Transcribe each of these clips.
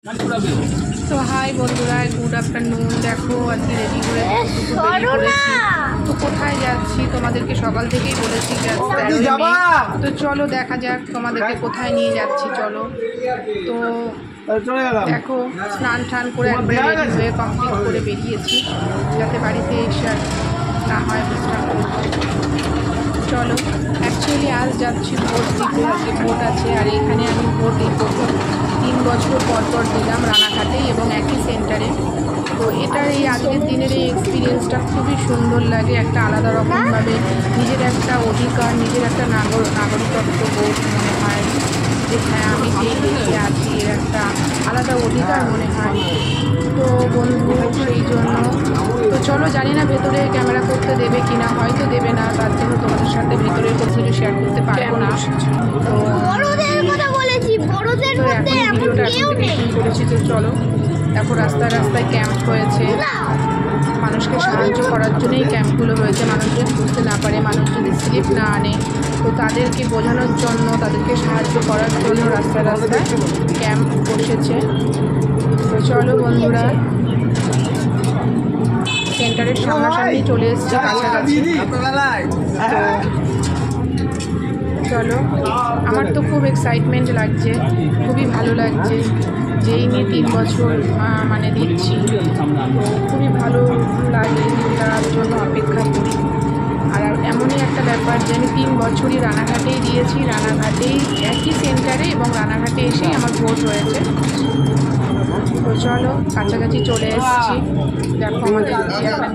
তো হাই বন্ধুরা, good afternoon. দেখো আজকে রেডি হয়ে বেরিয়ে তো কোথায় যাচ্ছি তোমাদেরকে সকাল থেকেই বলেছি যে তো চলো দেখা যাক তোমাদেরকে কোথায় নিয়ে যাচ্ছি। চলো তো দেখো স্নান টান করে একবার রেডি হয়ে কমপ্লিট করে বেরিয়েছি যাতে বাড়িতে এসে আর না হয় বিশ্রাম করবো। চলো অ্যাকচুয়ালি আজ যাচ্ছি ভোট দিতে, আজকে ভোট আছে। আর এখানে আমি ভোট এই প্রথম 3 বছর পর পর দিলাম রানাঘাটেই এবং একই সেন্টারে। তো এটার এই আজকের দিনের এই এক্সপিরিয়েন্সটা খুবই সুন্দর লাগে। একটা আলাদা রকমভাবে নিজের একটা অধিকার, নিজের একটা নাগরিকত্ব বোধ মনে হয় যে হ্যাঁ আমি যেই দেশে আছি এর একটা আলাদা অধিকার মনে হয়। তো বন্ধু সেই জন্য তো চলো, জানি না ভেতরে ক্যামেরা করতে দেবে কিনা, হয়তো দেবে না, তার জন্য তোমাদের সাথে ভেতরের কিছু শেয়ার করতে পারবো না। তো এখন ভিডিওটা এখন থেকে শুরু করেছি। তো চলো, এখন রাস্তায় রাস্তায় ক্যাম্প হয়েছে, মানুষকে সাহায্য করার জন্যই ক্যাম্পগুলো হয়েছে। মানুষ যদি বুঝতে না পারে, মানুষ যদি স্লিপ না আনে, তো তাদেরকে বোঝানোর জন্য, তাদেরকে সাহায্য করার জন্য রাস্তায় রাস্তায় ক্যাম্প বসেছে। তো চলো বন্ধুরা, সেন্টারের সামনাসামনি চলে এসছে, কাছাকাছি। তো চলো, আমার তো খুব এক্সাইটমেন্ট লাগছে, খুবই ভালো লাগছে যেই নিয়ে 3 বছর মানে দিচ্ছি। তো খুবই ভালো লাগে, তার জন্য অপেক্ষা করি। আর এমনই একটা ব্যাপার যে আমি 3 বছরই রানাঘাটেই দিয়েছি, রানাঘাটেই একই সেন্টারে এবং রানাঘাটে এসেই আমার ভোট হয়েছে। তো চলো কাছাকাছি চলে এসেছি। দেখো আমাদের চেয়ারম্যান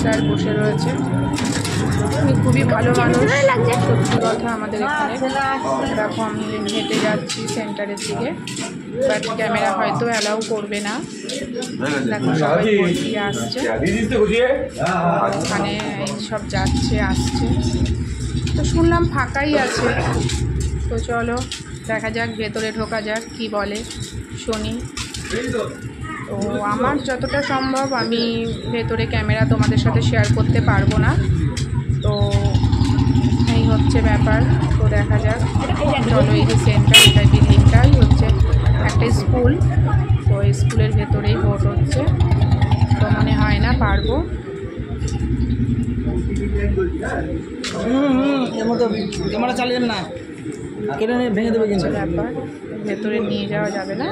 স্যার বসে রয়েছে, উনি খুবই ভালো মানুষ, সত্যি কথা। আমাদের এখানে দেখো আমি হেঁটে যাচ্ছি সেন্টারের দিকে, বাট ক্যামেরা হয়তো অ্যালাউ করবে না। দেখো সবাই দিয়ে আসছে, মানে সব যাচ্ছে আসছে। তো শুনলাম ফাঁকাই আছে। তো চলো দেখা যাক, ভেতরে ঢোকা যাক, কি বলে শুনি। তো আমার যতটা সম্ভব আমি ভেতরে ক্যামেরা তোমাদের সাথে শেয়ার করতে পারবো না। তো এই হচ্ছে ব্যাপার। তো দেখা যাক, চলো। এই যে সেন্টার, এটা বিল্ডিংটাই হচ্ছে একটা স্কুল। তো স্কুলের ভেতরেই ভোট হচ্ছে। তো মনে হয় না পারবো। এর মতো ক্যামেরা চালিয়ে না, কেটে ভেঙে দেবে কিন্তু। ব্যাপার ভেতরে নিয়ে যাওয়া যাবে না।